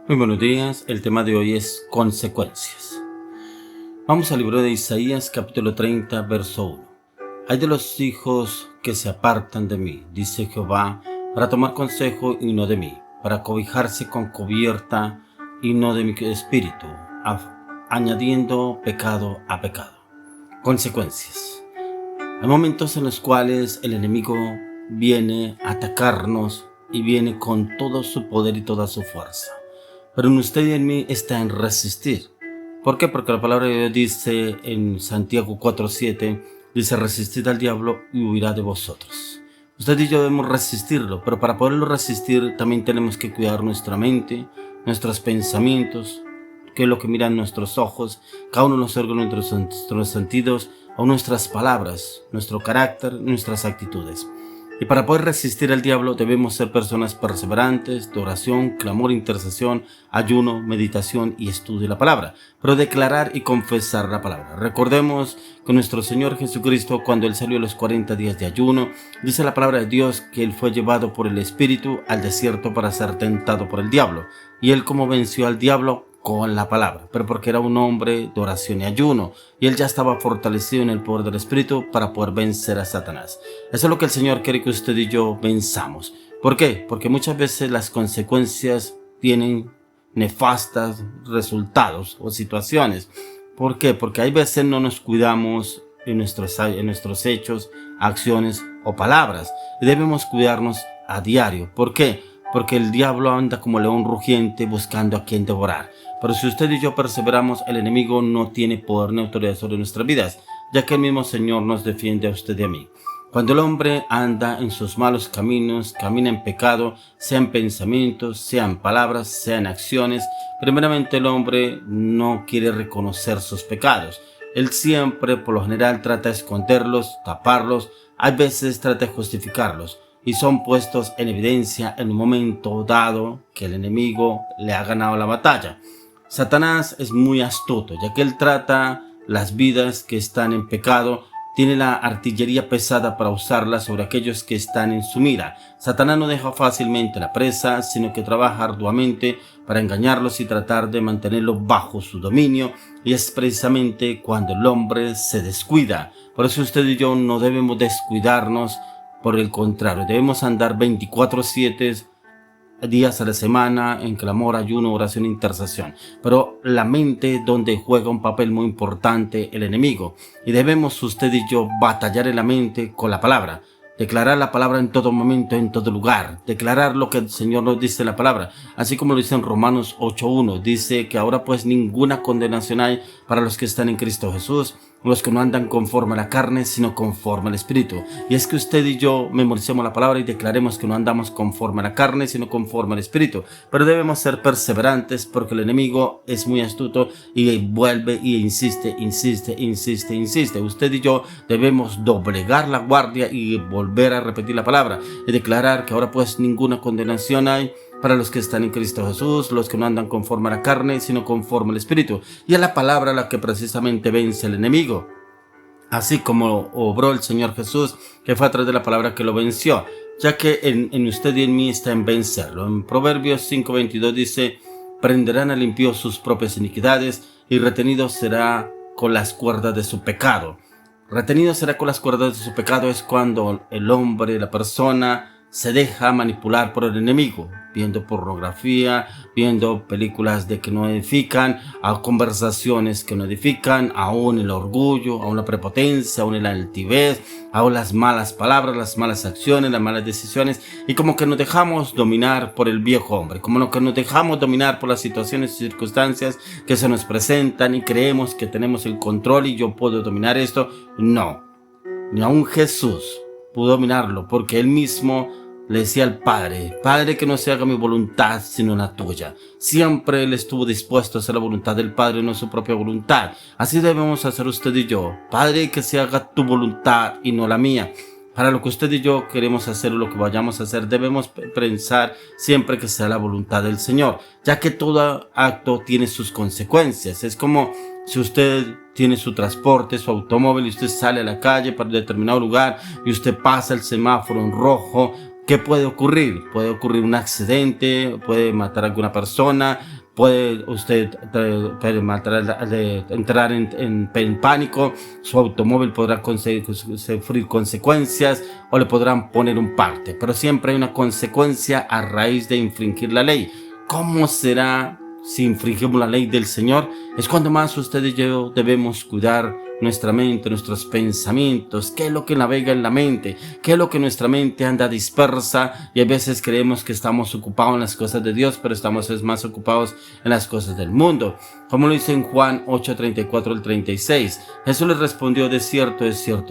Muy buenos días, el tema de hoy es consecuencias. Vamos al libro de Isaías capítulo 30, verso 1. Hay de los hijos que se apartan de mí, dice Jehová, para tomar consejo y no de mí, para cobijarse con cubierta y no de mi espíritu, añadiendo pecado a pecado. Consecuencias. Hay momentos en los cuales el enemigo viene a atacarnos y viene con todo su poder y toda su fuerza. Pero en usted y en mí está en resistir. ¿Por qué? Porque la palabra de Dios dice en Santiago 4:7, dice: resistid al diablo y huirá de vosotros. Usted y yo debemos resistirlo, pero para poderlo resistir también tenemos que cuidar nuestra mente, nuestros pensamientos, qué es lo que miran nuestros ojos, cada uno de los órganos de nuestros sentidos, o nuestras palabras, nuestro carácter, nuestras actitudes. Y para poder resistir al diablo debemos ser personas perseverantes, de oración, clamor, intercesión, ayuno, meditación y estudio de la palabra, pero declarar y confesar la palabra. Recordemos que nuestro Señor Jesucristo, cuando Él salió a los 40 días de ayuno, dice la palabra de Dios que Él fue llevado por el Espíritu al desierto para ser tentado por el diablo. Y Él, ¿cómo venció al diablo? Con la palabra, pero porque era un hombre de oración y ayuno, y él ya estaba fortalecido en el poder del Espíritu para poder vencer a Satanás. Eso es lo que el Señor quiere que usted y yo venzamos. ¿Por qué? Porque muchas veces las consecuencias tienen nefastas resultados o situaciones. ¿Por qué? Porque hay veces no nos cuidamos en nuestros hechos, acciones o palabras, y debemos cuidarnos a diario. ¿Por qué? Porque el diablo anda como león rugiente buscando a quien devorar. Pero si usted y yo perseveramos, el enemigo no tiene poder ni autoridad sobre nuestras vidas, ya que el mismo Señor nos defiende a usted y a mí. Cuando el hombre anda en sus malos caminos, camina en pecado, sea en pensamientos, sea en palabras, sea en acciones, primeramente el hombre no quiere reconocer sus pecados. Él siempre, por lo general, trata de esconderlos, taparlos, a veces trata de justificarlos, y son puestos en evidencia en un momento dado que el enemigo le ha ganado la batalla. Satanás es muy astuto, ya que él trata las vidas que están en pecado, tiene la artillería pesada para usarla sobre aquellos que están en su mira. Satanás no deja fácilmente la presa, sino que trabaja arduamente para engañarlos y tratar de mantenerlos bajo su dominio, y es precisamente cuando el hombre se descuida. Por eso usted y yo no debemos descuidarnos. Por el contrario, debemos andar 24/7 días a la semana en clamor, ayuno, oración e intercesión. Pero la mente donde juega un papel muy importante el enemigo. Y debemos usted y yo batallar en la mente con la palabra. Declarar la palabra en todo momento, en todo lugar. Declarar lo que el Señor nos dice en la palabra. Así como lo dice en Romanos 8:1. Dice que ahora pues ninguna condenación hay para los que están en Cristo Jesús, los que no andan conforme a la carne, sino conforme al Espíritu. Y es que usted y yo memoricemos la palabra y declaremos que no andamos conforme a la carne, sino conforme al Espíritu. Pero debemos ser perseverantes, porque el enemigo es muy astuto y vuelve y insiste. Usted y yo debemos doblegar la guardia y volver a repetir la palabra y declarar que ahora pues ninguna condenación hay para los que están en Cristo Jesús, los que no andan conforme a la carne, sino conforme al Espíritu. Y es la palabra la que precisamente vence al enemigo. Así como obró el Señor Jesús, que fue a través de la palabra que lo venció, ya que en usted y en mí está en vencerlo. En Proverbios 5:22 dice: prenderán al impío sus propias iniquidades, y retenido será con las cuerdas de su pecado. Retenido será con las cuerdas de su pecado es cuando el hombre, la persona, se deja manipular por el enemigo, viendo pornografía, viendo películas de que no edifican, a conversaciones que no edifican, aún el orgullo, aún la prepotencia, aún la altivez, aún las malas palabras, las malas acciones, las malas decisiones, y como que nos dejamos dominar por el viejo hombre, como que nos dejamos dominar por las situaciones y circunstancias que se nos presentan y creemos que tenemos el control y yo puedo dominar esto. No, ni aún Jesús pudo dominarlo, porque él mismo le decía al Padre: Padre, que no se haga mi voluntad sino la tuya. Siempre él estuvo dispuesto a hacer la voluntad del Padre, no su propia voluntad. Así debemos hacer usted y yo. Padre, que se haga tu voluntad y no la mía. Para lo que usted y yo queremos hacer o lo que vayamos a hacer, debemos pensar siempre que sea la voluntad del Señor, ya que todo acto tiene sus consecuencias. Es como si usted tiene su transporte, su automóvil, y usted sale a la calle para determinado lugar y usted pasa el semáforo en rojo. ¿Qué puede ocurrir? Puede ocurrir un accidente, puede matar a alguna persona, puede usted entrar en pánico, su automóvil podrá sufrir consecuencias o le podrán poner un parte, pero siempre hay una consecuencia a raíz de infringir la ley. ¿Cómo será si infringimos la ley del Señor? Es cuando más usted y yo debemos cuidar nuestra mente, nuestros pensamientos, qué es lo que navega en la mente, qué es lo que nuestra mente anda dispersa, y a veces creemos que estamos ocupados en las cosas de Dios, pero estamos más ocupados en las cosas del mundo. Como lo dice en Juan 8:34-36, Jesús les respondió: de cierto,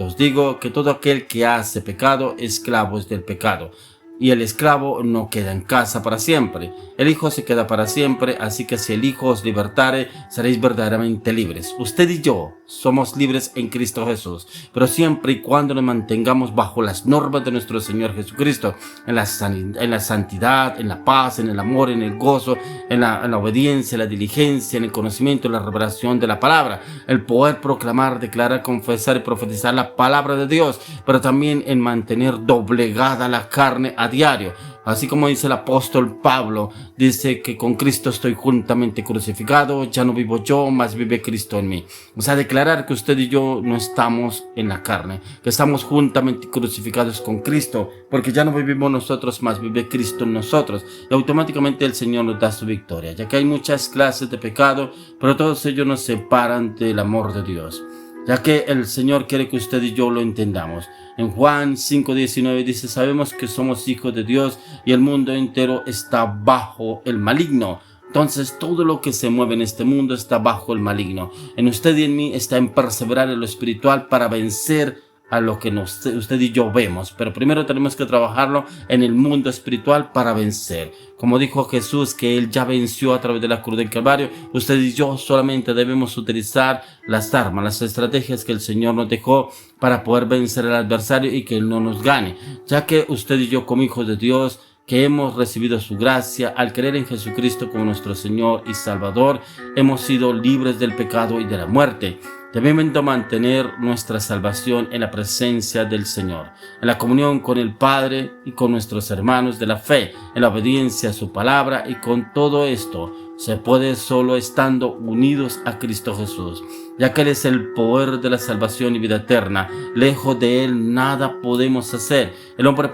os digo que todo aquel que hace pecado, esclavo es del pecado. Y el esclavo no queda en casa para siempre, el Hijo se queda para siempre, así que si el Hijo os libertare, seréis verdaderamente libres. Usted y yo somos libres en Cristo Jesús, pero siempre y cuando nos mantengamos bajo las normas de nuestro Señor Jesucristo, en la santidad, en la paz, en el amor, en el gozo, en la obediencia, en la diligencia, en el conocimiento, en la revelación de la palabra, el poder proclamar, declarar, confesar y profetizar la palabra de Dios, pero también en mantener doblegada la carne a diario. Así como dice el apóstol Pablo, dice que con Cristo estoy juntamente crucificado, ya no vivo yo, mas vive Cristo en mí. O sea, declarar que usted y yo no estamos en la carne, que estamos juntamente crucificados con Cristo, porque ya no vivimos nosotros, mas vive Cristo en nosotros. Y automáticamente el Señor nos da su victoria, ya que hay muchas clases de pecado, pero todos ellos nos separan del amor de Dios, ya que el Señor quiere que usted y yo lo entendamos. En Juan 5:19 dice: sabemos que somos hijos de Dios y el mundo entero está bajo el maligno. Entonces todo lo que se mueve en este mundo está bajo el maligno. En usted y en mí está en perseverar en lo espiritual para vencer a lo que usted y yo vemos, pero primero tenemos que trabajarlo en el mundo espiritual para vencer. Como dijo Jesús, que Él ya venció a través de la cruz del Calvario, usted y yo solamente debemos utilizar las armas, las estrategias que el Señor nos dejó para poder vencer al adversario y que Él no nos gane, ya que usted y yo, como hijos de Dios, que hemos recibido su gracia al creer en Jesucristo como nuestro Señor y Salvador, hemos sido libres del pecado y de la muerte. Debemos mantener nuestra salvación en la presencia del Señor, en la comunión con el Padre y con nuestros hermanos de la fe, en la obediencia a su palabra, y con todo esto se puede solo estando unidos a Cristo Jesús, ya que Él es el poder de la salvación y vida eterna. Lejos de Él nada podemos hacer. El hombre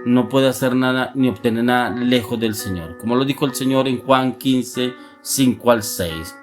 no puede hacer nada ni obtener nada lejos del Señor. Como lo dijo el Señor en Juan 15:5-6.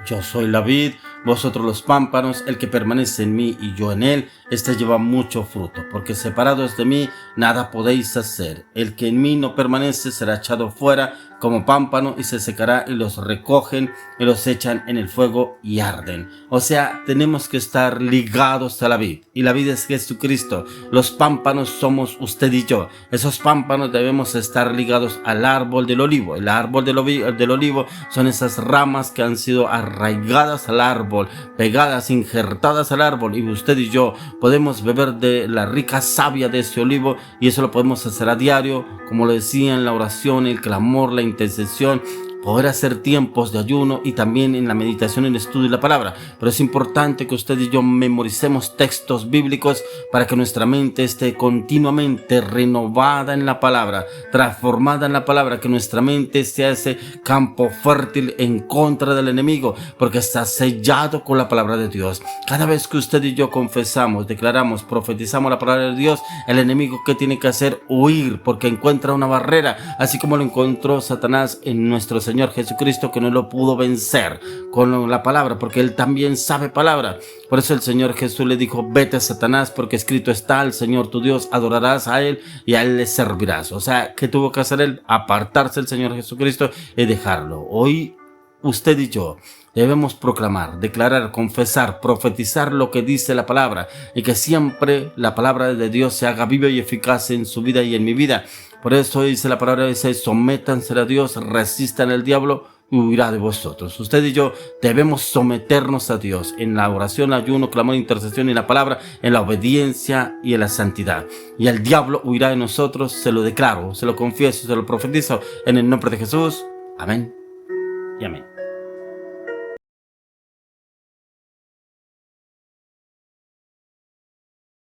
Yo soy la vid, vosotros los pámpanos, el que permanece en mí y yo en él, este lleva mucho fruto, porque separados de mí nada podéis hacer. El que en mí no permanece será echado fuera como pámpano y se secará, y los recogen y los echan en el fuego y arden. O sea, tenemos que estar ligados a la vid, y la vid es Jesucristo. Los pámpanos somos usted y yo. Esos pámpanos debemos estar ligados al árbol del olivo. El árbol del olivo son esas ramas que han sido arraigadas al árbol, pegadas, injertadas al árbol, y usted y yo podemos beber de la rica savia de ese olivo, y eso lo podemos hacer a diario, como lo decía en la oración, el clamor, la intercesión, poder hacer tiempos de ayuno y también en la meditación, en el estudio de la palabra. Pero es importante que usted y yo memoricemos textos bíblicos para que nuestra mente esté continuamente renovada en la palabra, transformada en la palabra, que nuestra mente sea ese campo fértil en contra del enemigo, porque está sellado con la palabra de Dios. Cada vez que usted y yo confesamos, declaramos, profetizamos la palabra de Dios, el enemigo, ¿qué tiene que hacer? Huir, porque encuentra una barrera, así como lo encontró Satanás en nuestro Señor Jesucristo, que no lo pudo vencer con la palabra, porque Él también sabe palabra. Por eso el Señor Jesús le dijo: vete, Satanás, porque escrito está: al Señor tu Dios adorarás a Él y a Él le servirás. O sea, ¿qué tuvo que hacer Él? Apartarse del Señor Jesucristo y dejarlo. Hoy usted y yo debemos proclamar, declarar, confesar, profetizar lo que dice la palabra, y que siempre la palabra de Dios se haga viva y eficaz en su vida y en mi vida. Por eso dice la palabra, dice: sométanse a Dios, resistan al diablo y huirá de vosotros. Usted y yo debemos someternos a Dios en la oración, ayuno, clamor, intercesión y la palabra, en la obediencia y en la santidad. Y el diablo huirá de nosotros. Se lo declaro, se lo confieso, se lo profetizo en el nombre de Jesús. Amén y amén.